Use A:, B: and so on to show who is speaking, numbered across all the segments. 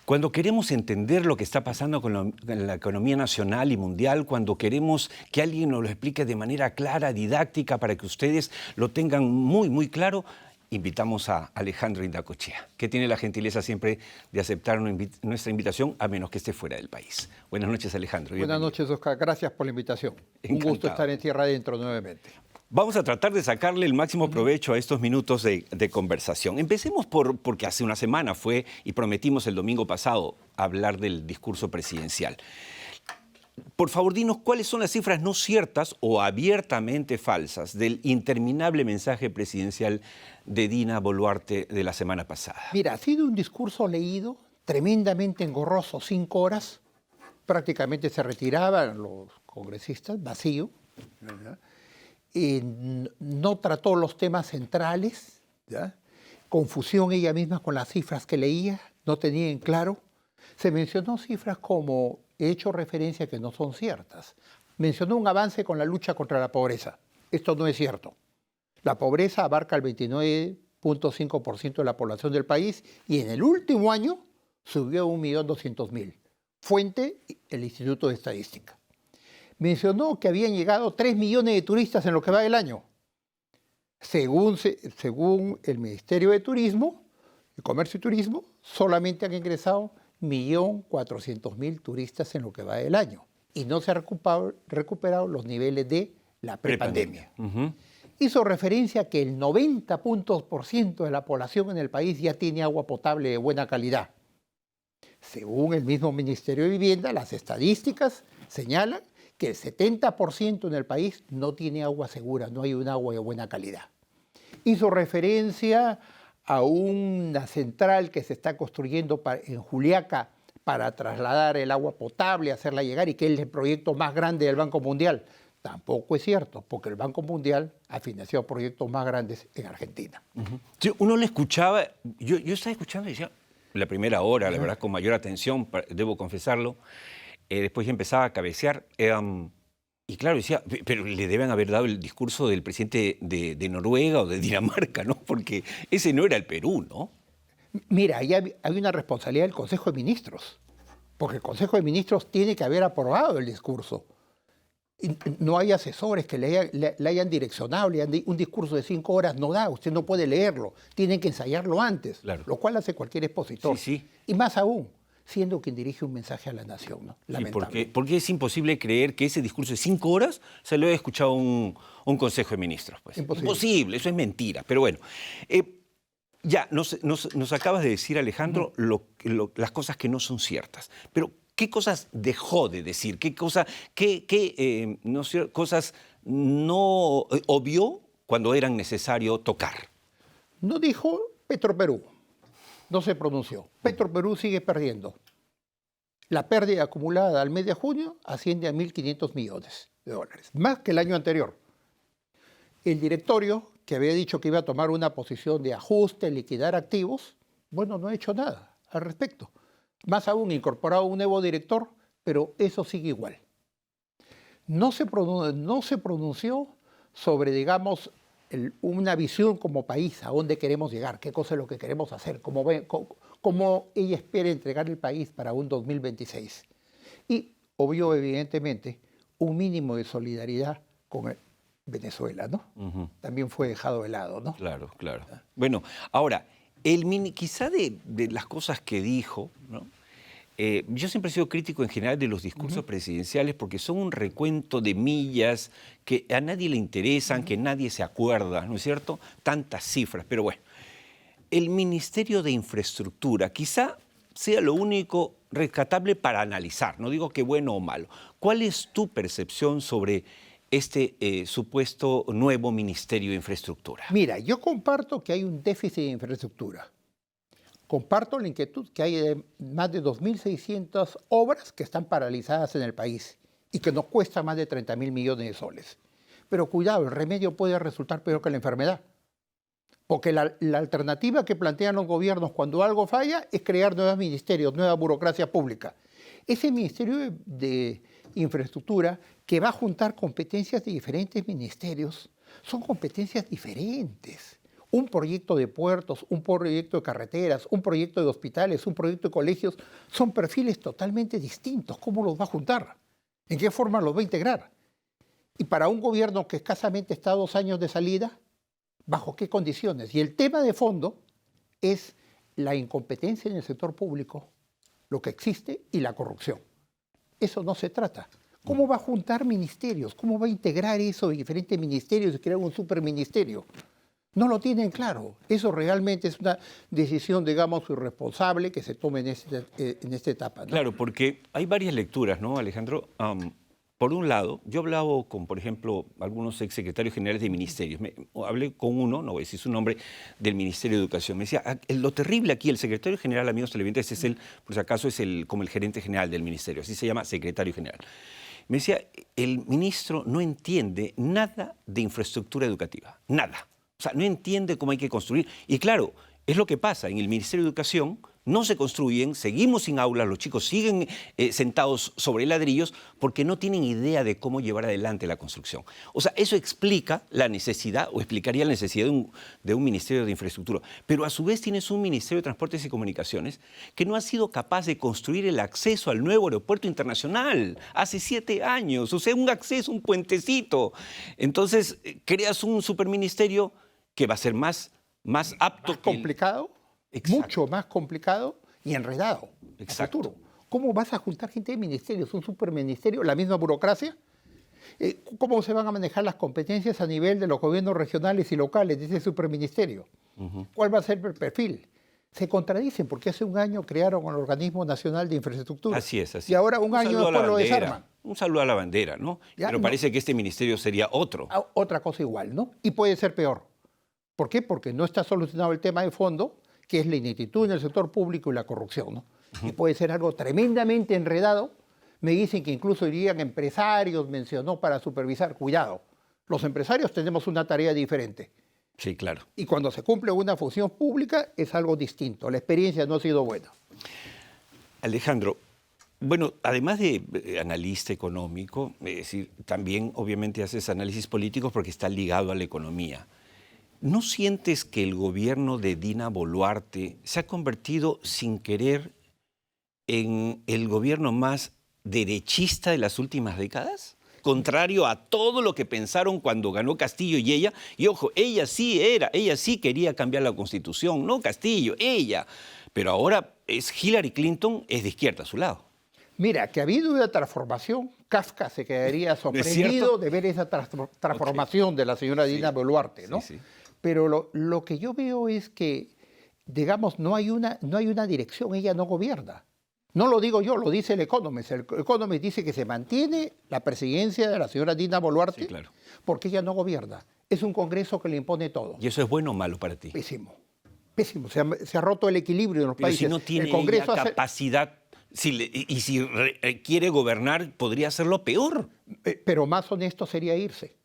A: Cuando queremos entender lo que está pasando con la economía nacional y mundial, cuando queremos que alguien nos lo explique de manera clara, didáctica, para que ustedes lo tengan muy claro, invitamos a Alejandro Indacochea, que tiene la gentileza siempre de aceptar nuestra invitación, a menos que esté fuera del país. Buenas noches, Alejandro.
B: Buenas noches, Oscar. Gracias por la invitación.
A: Encantado.
B: Un gusto estar en Tierra Adentro nuevamente.
A: Vamos a tratar de sacarle el máximo provecho a estos minutos de conversación. Empecemos porque hace una semana fue, y prometimos el domingo pasado, hablar del discurso presidencial. Por favor, dinos cuáles son las cifras no ciertas o abiertamente falsas del interminable mensaje presidencial de Dina Boluarte de la semana pasada.
B: Mira, ha sido un discurso leído, tremendamente engorroso, 5 horas. Prácticamente se retiraban los congresistas, vacío. ¿Verdad? No trató los temas centrales, ¿ya? Confusión ella misma con las cifras que leía, no tenía en claro. Se mencionó cifras como, he hecho referencia que no son ciertas. Mencionó un avance con la lucha contra la pobreza. Esto no es cierto. La pobreza abarca el 29.5% de la población del país y en el último año subió a 1.200.000. Fuente, el Instituto de Estadística. Mencionó que habían llegado 3 millones de turistas en lo que va del año. Según el Ministerio de Turismo, de Comercio y Turismo, solamente han ingresado 1.400.000 turistas en lo que va del año. Y no se han recuperado los niveles de la prepandemia. Hizo referencia a que el 90% de la población en el país ya tiene agua potable de buena calidad. Según el mismo Ministerio de Vivienda, las estadísticas señalan que el 70% en el país no tiene agua segura, no hay un agua de buena calidad. Hizo referencia a una central que se está construyendo en Juliaca para trasladar el agua potable, hacerla llegar, y que es el proyecto más grande del Banco Mundial. Tampoco es cierto, porque el Banco Mundial ha financiado proyectos más grandes en Argentina.
A: Sí, uno le escuchaba, yo estaba escuchando y decía, la primera hora, la verdad, con mayor atención, debo confesarlo. Después ya empezaba a cabecear. Y claro, decía, pero le deben haber dado el discurso del presidente de Noruega o de Dinamarca, ¿no? Porque ese no era el Perú, ¿no?
B: Mira, ahí hay una responsabilidad del Consejo de Ministros, porque el Consejo de Ministros tiene que haber aprobado el discurso. Y no hay asesores que le hayan direccionado, un discurso de 5 horas no da, usted no puede leerlo, tienen que ensayarlo antes, claro. Lo cual hace cualquier expositor.
A: Sí, sí.
B: Y más aún, siendo quien dirige un mensaje a la nación, ¿no?
A: Sí, porque es imposible creer que ese discurso de 5 horas se lo haya escuchado un Consejo de Ministros. Pues. Imposible, eso es mentira. Pero bueno, ya nos acabas de decir, Alejandro, las cosas que no son ciertas. Pero, ¿qué cosas dejó de decir? ¿Qué cosas no obvió cuando eran necesario tocar?
B: No dijo Petroperú. No se pronunció. Petroperú sigue perdiendo. La pérdida acumulada al mes de junio asciende a 1.500 millones de dólares, más que el año anterior. El directorio, que había dicho que iba a tomar una posición de ajuste, liquidar activos, bueno, no ha hecho nada al respecto. Más aún, incorporado un nuevo director, pero eso sigue igual. No se pronunció sobre, digamos, una visión como país, a dónde queremos llegar, qué cosa es lo que queremos hacer, cómo ella espera entregar el país para un 2026. Y obvio, evidentemente, un mínimo de solidaridad con Venezuela, ¿no? También fue dejado de lado, ¿no?
A: Claro, claro. Bueno, ahora, quizá de las cosas que dijo, ¿no? Yo siempre he sido crítico en general de los discursos presidenciales porque son un recuento de millas que a nadie le interesan, que nadie se acuerda, ¿no es cierto? Tantas cifras, pero bueno. El Ministerio de Infraestructura quizá sea lo único rescatable para analizar, no digo que bueno o malo. ¿Cuál es tu percepción sobre este supuesto nuevo Ministerio de Infraestructura?
B: Mira, yo comparto que hay un déficit de infraestructura. Comparto la inquietud que hay más de 2.600 obras que están paralizadas en el país y que nos cuesta más de 30.000 millones de soles. Pero cuidado, el remedio puede resultar peor que la enfermedad. Porque la alternativa que plantean los gobiernos cuando algo falla es crear nuevos ministerios, nueva burocracia pública. Ese Ministerio de Infraestructura, que va a juntar competencias de diferentes ministerios, son competencias diferentes. un proyecto de puertos, un proyecto de carreteras, un proyecto de hospitales, un proyecto de colegios, son perfiles totalmente distintos. ¿Cómo los va a juntar? ¿En qué forma los va a integrar? Y para un gobierno que escasamente está a 2 años de salida, ¿bajo qué condiciones? Y el tema de fondo es la incompetencia en el sector público, lo que existe, y la corrupción. Eso no se trata. ¿Cómo va a juntar ministerios? ¿Cómo va a integrar eso de diferentes ministerios y crear un superministerio? No lo tienen claro. Eso realmente es una decisión, digamos, irresponsable que se tome en esta etapa, ¿no?
A: Claro, porque hay varias lecturas, ¿no, Alejandro? Por un lado, yo hablaba con, por ejemplo, algunos exsecretarios generales de ministerios. Hablé con uno, no voy a decir su nombre, del Ministerio de Educación. Me decía, lo terrible aquí, el secretario general, amigos televidentes, es por si acaso, es como el gerente general del ministerio. Así se llama, secretario general. Me decía, el ministro no entiende nada de infraestructura educativa, nada. O sea, no entiende cómo hay que construir. Y claro, es lo que pasa. En el Ministerio de Educación no se construyen, seguimos sin aulas, los chicos siguen sentados sobre ladrillos porque no tienen idea de cómo llevar adelante la construcción. O sea, eso explica la necesidad, o explicaría la necesidad de un Ministerio de Infraestructura. Pero a su vez tienes un Ministerio de Transportes y Comunicaciones que no ha sido capaz de construir el acceso al nuevo aeropuerto internacional hace 7 años. O sea, un acceso, un puentecito. Entonces, creas un superministerio que va a ser más apto.
B: Más complicado. Exacto. Mucho más complicado y enredado.
A: Exacto.
B: Futuro. ¿Cómo vas a juntar gente de ministerios? ¿Un superministerio? ¿La misma burocracia? ¿Cómo se van a manejar las competencias a nivel de los gobiernos regionales y locales de ese superministerio? ¿Cuál va a ser el perfil? Se contradicen porque hace un año crearon el Organismo Nacional de Infraestructura.
A: Así es, así es.
B: Y ahora un año después lo desarman.
A: Un saludo a la bandera, ¿no?
B: Ya,
A: pero parece que este ministerio sería otro.
B: Otra cosa igual, ¿no? Y puede ser peor. ¿Por qué? Porque no está solucionado el tema de fondo, que es la ineptitud en el sector público y la corrupción, ¿no? Y puede ser algo tremendamente enredado. Me dicen que incluso irían empresarios, mencionó, para supervisar. Cuidado, los empresarios tenemos una tarea diferente.
A: Sí, claro.
B: Y cuando se cumple una función pública es algo distinto. La experiencia no ha sido buena.
A: Alejandro, bueno, además de analista económico, es decir, también obviamente haces análisis políticos porque está ligado a la economía. ¿No sientes que el gobierno de Dina Boluarte se ha convertido sin querer en el gobierno más derechista de las últimas décadas? Contrario a todo lo que pensaron cuando ganó Castillo y ella. Y ojo, ella sí quería cambiar la Constitución, no Castillo, ella. Pero ahora Hillary Clinton es de izquierda a su lado.
B: Mira, que ha habido una transformación. Kafka se quedaría sorprendido de ver esa transformación de la señora Dina Boluarte, ¿no? Sí. Pero lo que yo veo es que, digamos, no hay una dirección, ella no gobierna. No lo digo yo, lo dice el Economist. El Economist dice que se mantiene la presidencia de la señora Dina Boluarte, sí, claro, porque ella no gobierna. Es un Congreso que le impone todo.
A: ¿Y eso es bueno o malo para ti?
B: Pésimo, pésimo. Se ha roto el equilibrio en los países.
A: Si no tiene el Congreso capacidad, si quiere gobernar, podría hacerlo peor.
B: Pero más honesto sería irse.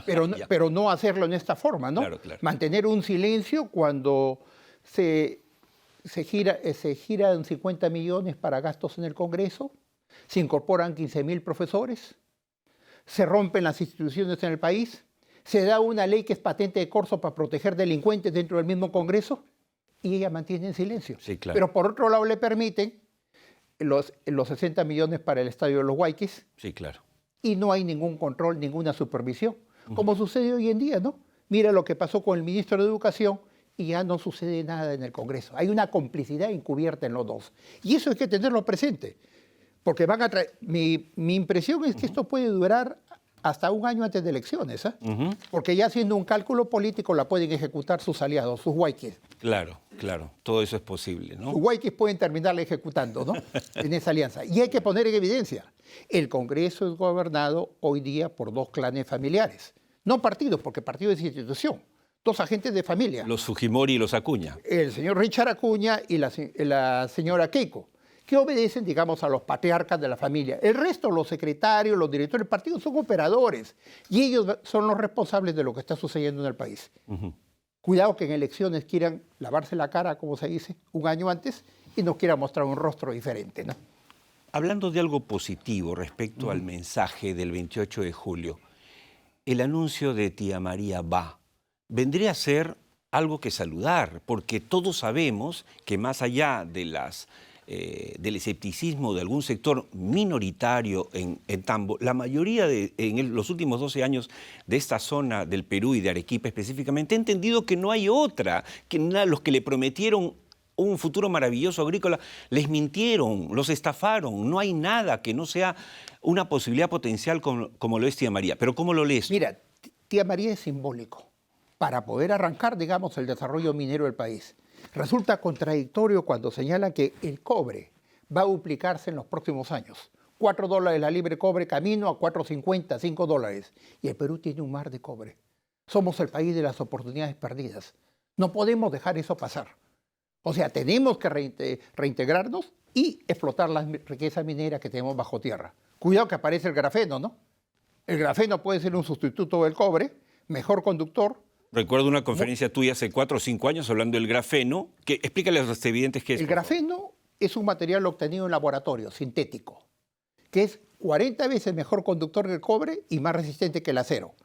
B: Pero no hacerlo en esta forma, ¿no?
A: Claro, claro.
B: Mantener un silencio cuando se giran 50 millones para gastos en el Congreso, se incorporan 15.000 profesores, se rompen las instituciones en el país, se da una ley que es patente de corso para proteger delincuentes dentro del mismo Congreso y ella mantiene en silencio.
A: Sí, claro.
B: Pero por otro lado le permiten los 60 millones para el Estadio de los Guayquis.
A: Sí, claro.
B: Y no hay ningún control, ninguna supervisión, como sucede hoy en día, ¿no? Mira lo que pasó con el ministro de Educación y ya no sucede nada en el Congreso. Hay una complicidad encubierta en los dos. Y eso hay que tenerlo presente, porque van a traer... Mi impresión es que esto puede durar hasta un año antes de elecciones, ¿eh? Porque ya haciendo un cálculo político la pueden ejecutar sus aliados, sus guayquis.
A: Claro, claro, todo eso es posible, ¿no?
B: Sus guayquis pueden terminarla ejecutando, ¿no? En esa alianza. Y hay que poner en evidencia, el Congreso es gobernado hoy día por 2 clanes familiares. No partidos, porque partido es institución. 2 agentes de familia.
A: Los Fujimori y los Acuña.
B: El señor Richard Acuña y la señora Keiko, que obedecen, digamos, a los patriarcas de la familia. El resto, los secretarios, los directores del partido, son operadores. Y ellos son los responsables de lo que está sucediendo en el país. Cuidado que en elecciones quieran lavarse la cara, como se dice, un año antes, y nos quieran mostrar un rostro diferente, ¿no?
A: Hablando de algo positivo respecto al mensaje del 28 de julio, el anuncio de Tía María va, ¿vendría a ser algo que saludar, porque todos sabemos que más allá de del escepticismo de algún sector minoritario en Tambo, la mayoría los últimos 12 años de esta zona del Perú y de Arequipa específicamente ha entendido que no hay otra, que los que le prometieron un futuro maravilloso agrícola les mintieron, los estafaron, no hay nada que no sea una posibilidad potencial como lo es Tía María. Pero ¿cómo lo lees tú?
B: Mira, Tía María es simbólico para poder arrancar, digamos, el desarrollo minero del país. Resulta contradictorio cuando señala que el cobre va a duplicarse en los próximos años. $4 la libre cobre, camino a 4.50, $5. Y el Perú tiene un mar de cobre. Somos el país de las oportunidades perdidas. No podemos dejar eso pasar. O sea, tenemos que reintegrarnos y explotar la riqueza minera que tenemos bajo tierra. Cuidado que aparece el grafeno, ¿no? El grafeno puede ser un sustituto del cobre, mejor conductor.
A: Recuerdo una conferencia tuya hace 4 o 5 años hablando del grafeno. Explícale a los televidentes qué es.
B: El grafeno es un material obtenido en laboratorio, sintético, que es 40 veces mejor conductor que el cobre y más resistente que el acero.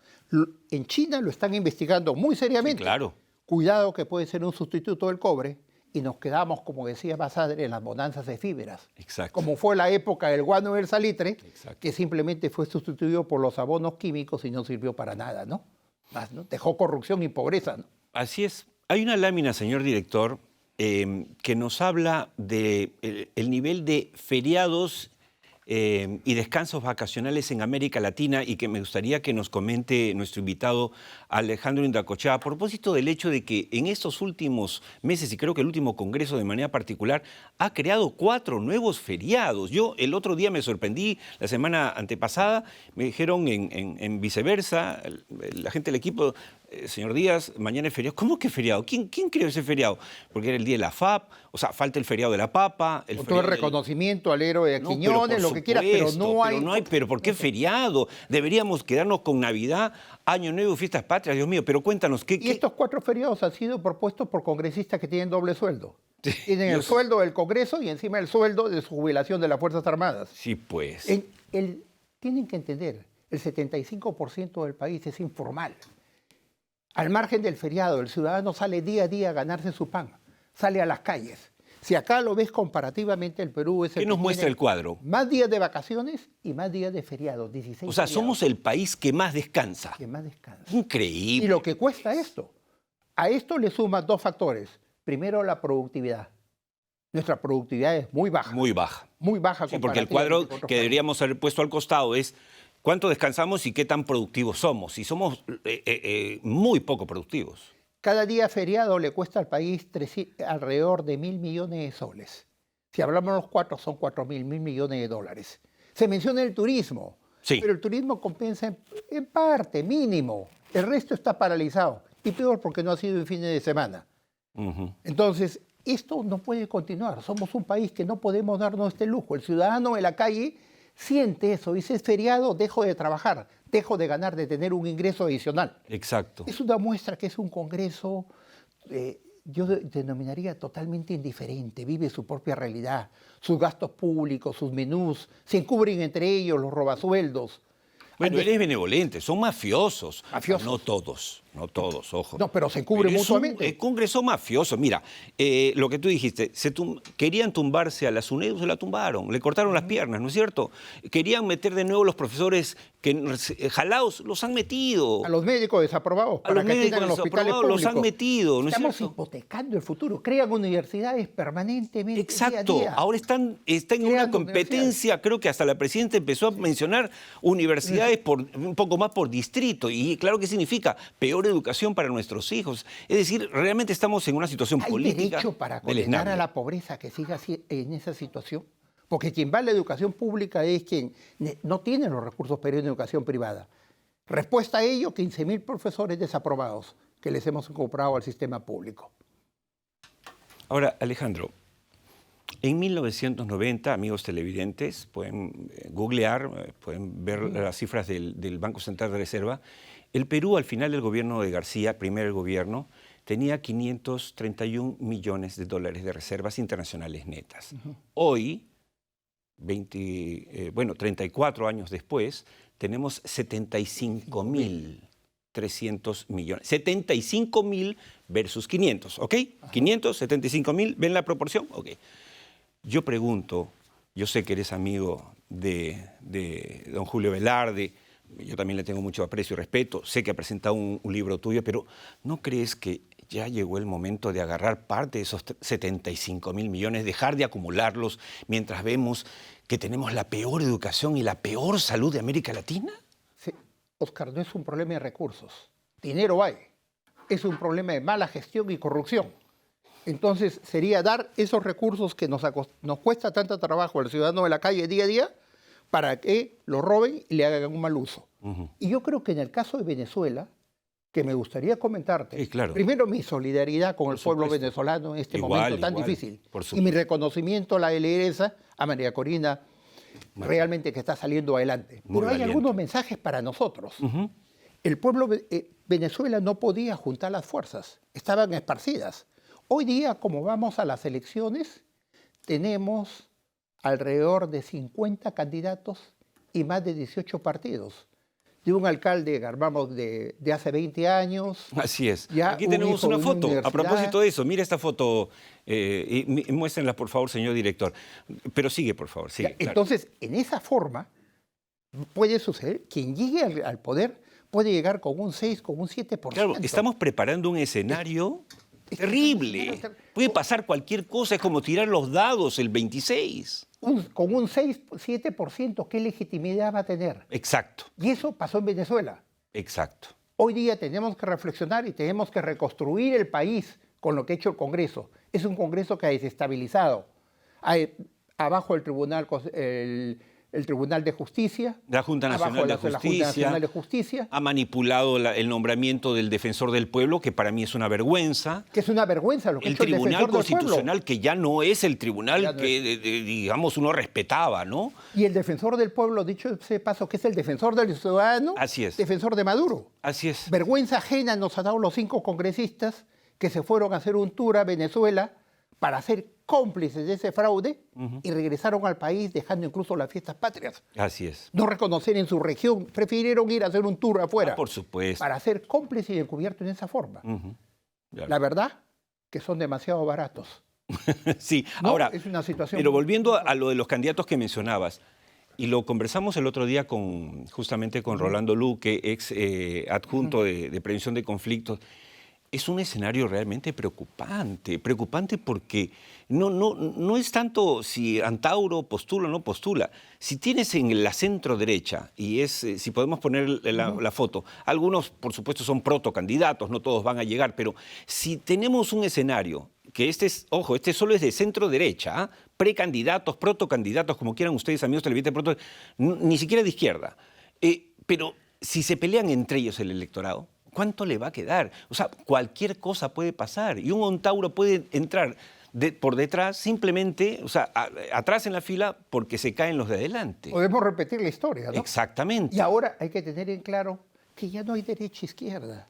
B: En China lo están investigando muy seriamente.
A: Sí, claro.
B: Cuidado que puede ser un sustituto del cobre y nos quedamos, como decía Basadre, en las bonanzas efímeras.
A: Exacto.
B: Como fue la época del guano y el salitre,
A: Exacto.
B: que simplemente fue sustituido por los abonos químicos y no sirvió para nada, ¿no? Dejó corrupción y pobreza, ¿no?
A: Así es. Hay una lámina, señor director, que nos habla del nivel de feriados y descansos vacacionales en América Latina y que me gustaría que nos comente nuestro invitado Alejandro Indacochea a propósito del hecho de que en estos últimos meses, y creo que el último congreso de manera particular, ha creado 4 nuevos feriados. Yo el otro día me sorprendí, la semana antepasada, me dijeron en viceversa, la gente del equipo, señor Díaz, mañana es feriado. ¿Cómo que feriado? ¿Quién creó ese feriado? Porque era el día de la FAP, o sea, falta el feriado de la papa.
B: Con todo el reconocimiento al héroe de Quiñones, lo que quieras, pero no hay...
A: Pero ¿por qué feriado? Deberíamos quedarnos con Navidad, Año Nuevo, Fiestas Patrias, Dios mío. Pero cuéntanos, ¿qué...?
B: Y estos 4 feriados han sido propuestos por congresistas que tienen doble sueldo. Tienen el sueldo del Congreso y encima el sueldo de su jubilación de las Fuerzas Armadas.
A: Sí, pues.
B: Tienen que entender, el 75% del país es informal. Al margen del feriado, el ciudadano sale día a día a ganarse su pan, sale a las calles. Si acá lo ves comparativamente, el Perú es el
A: ¿Qué nos muestra el cuadro?
B: Más días de vacaciones y más días de feriados, 16
A: O sea,
B: feriados.
A: somos el país que más descansa.
B: Que más descansa.
A: Increíble.
B: Y lo que cuesta esto. A esto le sumas 2 factores. Primero, la productividad. Nuestra productividad es muy baja.
A: Muy baja.
B: Muy baja.
A: Sí, porque el cuadro que deberíamos haber puesto al costado es cuánto descansamos y qué tan productivos somos. Y somos muy poco productivos.
B: Cada día feriado le cuesta al país alrededor de 1.000 millones de soles. Si hablamos de los 4, son 4.000 millones de dólares. Se menciona el turismo,
A: sí,
B: pero el turismo compensa en parte, mínimo. El resto está paralizado. Y peor porque no ha sido en fines de semana. Entonces, esto no puede continuar. Somos un país que no podemos darnos este lujo. El ciudadano en la calle siente eso. Dice, es feriado, dejo de trabajar, dejo de ganar, de tener un ingreso adicional.
A: Exacto.
B: Es una muestra que es un Congreso, yo denominaría totalmente indiferente, vive su propia realidad, sus gastos públicos, sus menús, se encubren entre ellos los robasueldos.
A: Bueno, él es benevolente, son mafiosos.
B: Mafiosos.
A: No todos, ojo.
B: No, pero se encubren mutuamente.
A: Es un congreso mafioso. Mira, lo que tú dijiste, querían tumbarse a la SUNEDU, se la tumbaron, le cortaron las piernas, ¿no es cierto? Querían meter de nuevo los profesores jalados, los han metido.
B: A los médicos desaprobados,
A: a los médicos desaprobados los han metido, ¿no es cierto?
B: Estamos hipotecando el futuro, crean universidades permanentemente.
A: Exacto,
B: día a día.
A: Ahora están en una competencia, creo que hasta la presidenta empezó a mencionar universidades un poco más por distrito, y claro que significa peor educación para nuestros hijos. Es decir, realmente estamos en una situación política.
B: ¿Hay derecho para condenar a la pobreza que siga en esa situación? Porque quien va a la educación pública es quien no tiene los recursos para ir a educación privada. Respuesta a ello, 15.000 profesores desaprobados que les hemos comprado al sistema público.
A: Ahora, Alejandro, en 1990, amigos televidentes, pueden googlear, pueden ver las cifras del Banco Central de Reserva, el Perú al final del gobierno de García, primer gobierno, tenía 531 millones de dólares de reservas internacionales netas. Hoy, 34 años después, tenemos 75.000 300 millones. 75.000 versus 500, ¿ok? Ajá. 500, 75.000, ¿ven la proporción? Ok. Yo pregunto, yo sé que eres amigo de don Julio Velarde, yo también le tengo mucho aprecio y respeto, sé que ha presentado un libro tuyo, pero ¿no crees que ya llegó el momento de agarrar parte de esos 75.000 millones, dejar de acumularlos mientras vemos que tenemos la peor educación y la peor salud de América Latina?
B: Sí, Oscar, no es un problema de recursos. Dinero hay. Es un problema de mala gestión y corrupción. Entonces, sería dar esos recursos que nos cuesta tanto trabajo al ciudadano de la calle día a día para que lo roben y le hagan un mal uso. Y yo creo que en el caso de Venezuela, que me gustaría comentarte,
A: sí, claro.
B: Primero mi solidaridad con el pueblo venezolano en este momento tan difícil y mi reconocimiento a la lideresa, a María Corina, realmente que está saliendo adelante. Pero hay algunos mensajes para nosotros. El pueblo Venezuela no podía juntar las fuerzas, estaban esparcidas. Hoy día, como vamos a las elecciones, tenemos alrededor de 50 candidatos y más de 18 partidos. De un alcalde, armamos de hace 20 años.
A: Así es. Aquí tenemos una foto. A propósito de eso, mira esta foto. Y muéstrenla, por favor, señor director. Pero sigue, por favor. Sigue,
B: claro. Entonces, en esa forma, puede suceder, quien llegue al poder puede llegar con un 6, con un 7%.
A: Claro, estamos preparando un escenario terrible. Puede pasar cualquier cosa, es como tirar los dados el 26.
B: Con un 6, 7%, ¿qué legitimidad va a tener?
A: Exacto.
B: Y eso pasó en Venezuela.
A: Exacto.
B: Hoy día tenemos que reflexionar y tenemos que reconstruir el país con lo que ha hecho el Congreso. Es un Congreso que ha desestabilizado. Hay abajo el Tribunal de Justicia.
A: La Junta Nacional de Justicia. Ha manipulado el nombramiento del Defensor del Pueblo, que para mí es una vergüenza.
B: Que es una vergüenza lo que ha hecho el
A: Tribunal Constitucional, que ya no es el tribunal que, digamos, uno respetaba, ¿no?
B: Y el Defensor del Pueblo, dicho ese paso, que es el Defensor del Ciudadano.
A: Así es.
B: Defensor de Maduro.
A: Así es.
B: Vergüenza ajena nos han dado los 5 congresistas que se fueron a hacer un tour a Venezuela para ser cómplices de ese fraude y regresaron al país dejando incluso las fiestas patrias.
A: Así es.
B: No reconocer en su región, prefirieron ir a hacer un tour afuera.
A: Por supuesto.
B: Para ser cómplices y encubiertos en esa forma. Claro. La verdad, que son demasiado baratos.
A: Sí,
B: no,
A: ahora,
B: es una situación
A: pero volviendo a lo de los candidatos que mencionabas, y lo conversamos el otro día justamente con Rolando Luque, ex adjunto de prevención de conflictos. Es un escenario realmente preocupante porque no es tanto si Antauro postula o no postula. Si tienes en la centro derecha, y si podemos poner la foto, algunos por supuesto son protocandidatos, no todos van a llegar, pero si tenemos un escenario, que este solo es de centro derecha, precandidatos, protocandidatos, como quieran ustedes, amigos televidentes, ni siquiera de izquierda, pero si se pelean entre ellos el electorado, ¿cuánto le va a quedar? O sea, cualquier cosa puede pasar y un Antauro puede entrar por detrás simplemente, o sea, atrás en la fila porque se caen los de adelante.
B: Podemos repetir la historia, ¿no?
A: Exactamente.
B: Y ahora hay que tener en claro que ya no hay derecha e izquierda.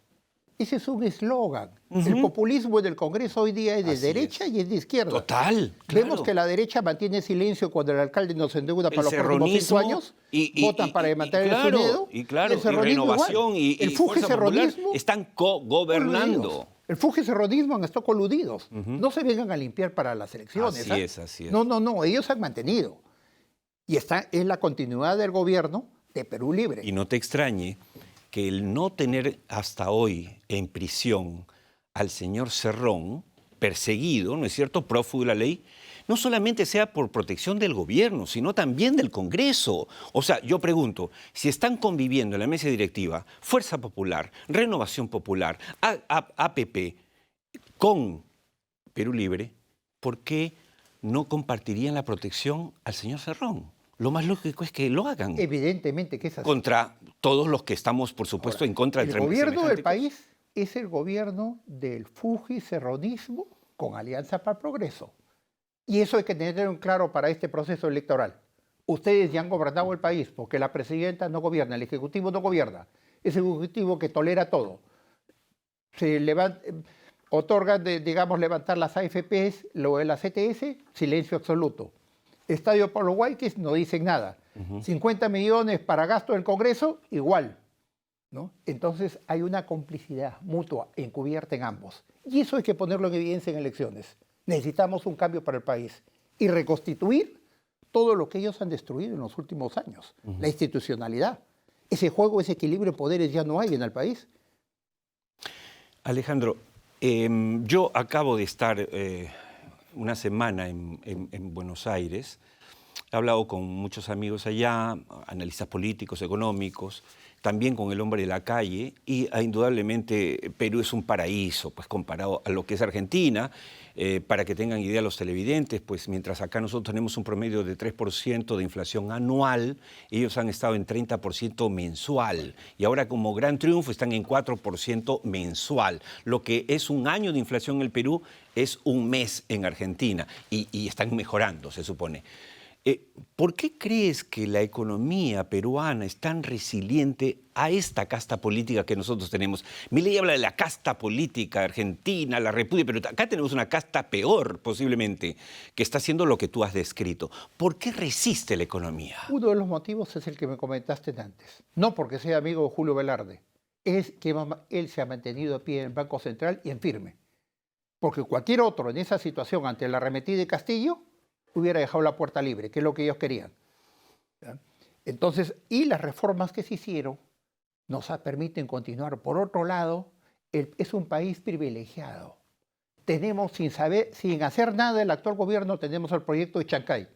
B: Ese es un eslogan. El populismo del Congreso hoy día es de derecha y es de izquierda.
A: Total.
B: Vemos
A: claro.
B: que la derecha mantiene silecio cuando el alcalde nos endeuda para los próximos 5 años. Votan para mantener el sonido.
A: Y Renovación y Fuerza Popular están co-gobernando.
B: El Fuge-Serronismo han estado coludidos. No se vengan a limpiar para las elecciones.
A: Así es.
B: No, ellos han mantenido. Y es la continuidad del gobierno de Perú Libre.
A: Y no te extrañe que el no tener hasta hoy en prisión al señor Cerrón, perseguido, ¿no es cierto?, prófugo de la ley, no solamente sea por protección del gobierno, sino también del Congreso. O sea, yo pregunto, si están conviviendo en la mesa directiva Fuerza Popular, Renovación Popular, APP, con Perú Libre, ¿por qué no compartirían la protección al señor Cerrón? Lo más lógico es que lo hagan.
B: Evidentemente que es así.
A: Contra todos los que estamos, por supuesto, en contra del
B: El gobierno del país es el gobierno del Fuji-Serronismo con Alianza para el Progreso. Y eso hay que tenerlo en claro para este proceso electoral. Ustedes ya han gobernado el país porque la presidenta no gobierna, el Ejecutivo no gobierna. Es el Ejecutivo que tolera todo. Otorgan, digamos, levantar las AFPs, lo de la CTS, silencio absoluto. Estadio Pablo Guayquis no dicen nada. 50 millones para gasto del Congreso, igual. ¿no? Entonces hay una complicidad mutua encubierta en ambos. Y eso hay que ponerlo en evidencia en elecciones. Necesitamos un cambio para el país y reconstituir todo lo que ellos han destruido en los últimos años. La institucionalidad. Ese juego, ese equilibrio de poderes ya no hay en el país.
A: Alejandro, yo acabo de estar una semana en Buenos Aires. He hablado con muchos amigos allá, analistas políticos, económicos, también con el hombre de la calle, y indudablemente Perú es un paraíso, pues comparado a lo que es Argentina. Para que tengan idea los televidentes, pues mientras acá nosotros tenemos un promedio de 3% de inflación anual, ellos han estado en 30% mensual, y ahora como gran triunfo están en 4% mensual. Lo que es un año de inflación en el Perú es un mes en Argentina, y están mejorando, se supone. ¿Por qué crees que la economía peruana es tan resiliente a esta casta política que nosotros tenemos? Milei habla de la casta política argentina, la república, pero acá tenemos una casta peor, posiblemente, que está haciendo lo que tú has descrito. ¿Por qué resiste la economía?
B: Uno de los motivos es el que me comentaste antes. No porque sea amigo de Julio Velarde, es que él se ha mantenido a pie en el Banco Central y en firme. Porque cualquier otro en esa situación ante la arremetida de Castillo hubiera dejado la puerta libre, que es lo que ellos querían. ¿Ya? Entonces, y las reformas que se hicieron nos permiten continuar. Por otro lado, es un país privilegiado. Tenemos, sin hacer nada, el actual gobierno tenemos el proyecto de Chancay,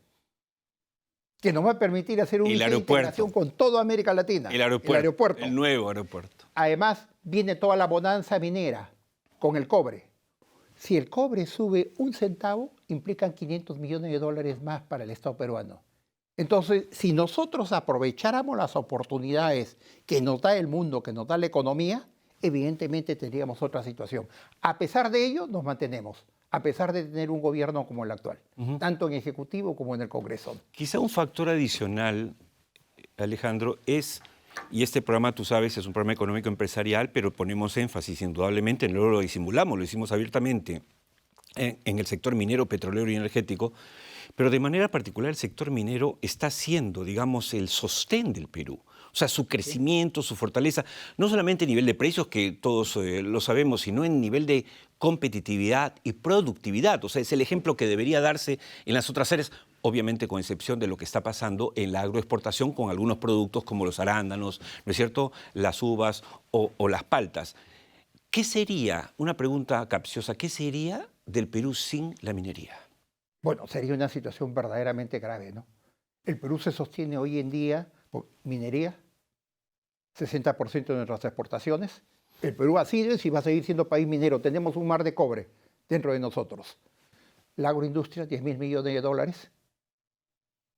B: que nos va a permitir hacer una integración con toda América Latina.
A: El aeropuerto. El nuevo aeropuerto.
B: Además, viene toda la bonanza minera con el cobre. Si el cobre sube 1 centavo, implican 500 millones de dólares más para el Estado peruano. Entonces, si nosotros aprovecháramos las oportunidades que nos da el mundo, que nos da la economía, evidentemente tendríamos otra situación. A pesar de ello, nos mantenemos, a pesar de tener un gobierno como el actual, tanto en Ejecutivo como en el Congreso.
A: Quizá un factor adicional, Alejandro, es... Y este programa, tú sabes, es un programa económico empresarial, pero ponemos énfasis indudablemente, no lo disimulamos, lo hicimos abiertamente en el sector minero, petrolero y energético, pero de manera particular el sector minero está siendo, digamos, el sostén del Perú. O sea, su crecimiento, su fortaleza, no solamente a nivel de precios, que todos lo sabemos, sino en nivel de competitividad y productividad. O sea, es el ejemplo que debería darse en las otras áreas, obviamente con excepción de lo que está pasando en la agroexportación con algunos productos como los arándanos, ¿no es cierto?, las uvas o las paltas. ¿Qué sería, una pregunta capciosa, qué sería del Perú sin la minería?
B: Bueno, sería una situación verdaderamente grave, ¿no? El Perú se sostiene hoy en día por minería, 60% de nuestras exportaciones. El Perú ha sido y va a seguir siendo país minero. Tenemos un mar de cobre dentro de nosotros. La agroindustria, 10.000 millones de dólares.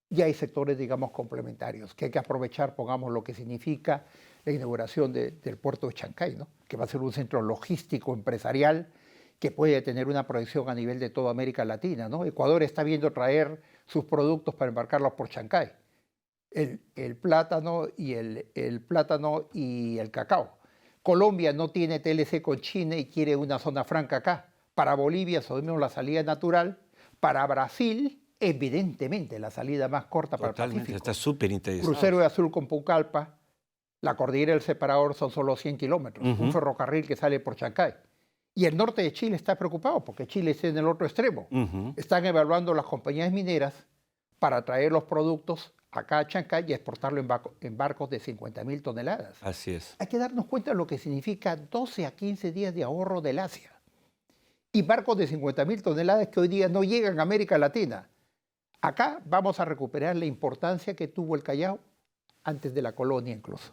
B: Y hay sectores, digamos, complementarios que hay que aprovechar, pongamos lo que significa la inauguración del puerto de Chancay, ¿no? Que va a ser un centro logístico empresarial que puede tener una proyección a nivel de toda América Latina, ¿no? Ecuador está viendo traer sus productos para embarcarlos por Chancay. El plátano y el cacao. Colombia no tiene TLC con China y quiere una zona franca acá. Para Bolivia sabemos la salida natural. Para Brasil, evidentemente, la salida más corta para el Pacífico.
A: Está súper interesante.
B: Crucero de Azul con Pucallpa, la cordillera del Separador son solo 100 kilómetros. Un ferrocarril que sale por Chancay. Y el norte de Chile está preocupado porque Chile está en el otro extremo. Están evaluando las compañías mineras para traer los productos acá a Chancay y exportarlo en barcos de 50.000 toneladas.
A: Así es.
B: Hay que darnos cuenta de lo que significa 12 a 15 días de ahorro del Asia. Y barcos de 50.000 toneladas que hoy día no llegan a América Latina. Acá vamos a recuperar la importancia que tuvo el Callao antes de la colonia incluso.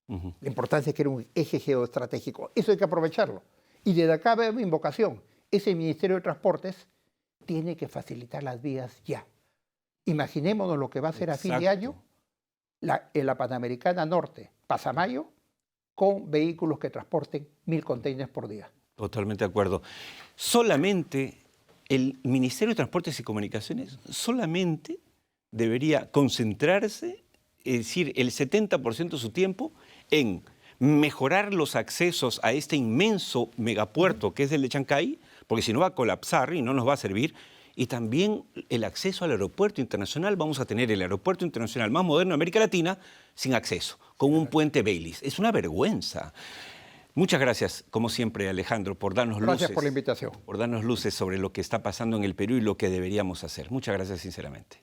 B: La importancia que era un eje geoestratégico. Eso hay que aprovecharlo. Y desde acá veo mi invocación. Ese Ministerio de Transportes tiene que facilitar las vías ya. Imaginémonos lo que va a ser a fin de año en la Panamericana Norte, Pasamayo, con vehículos que transporten 1.000 containers por día.
A: Totalmente de acuerdo. Solamente el Ministerio de Transportes y Comunicaciones solamente debería concentrarse, es decir, el 70% de su tiempo en mejorar los accesos a este inmenso megapuerto que es el de Chancay, porque si no va a colapsar y no nos va a servir, y también el acceso al aeropuerto internacional. Vamos a tener el aeropuerto internacional más moderno de América Latina sin acceso, con un puente Baileys. Es una vergüenza. Muchas gracias, como siempre, Alejandro, por darnos luces.
B: Gracias por la invitación.
A: Por darnos luces sobre lo que está pasando en el Perú y lo que deberíamos hacer. Muchas gracias, sinceramente.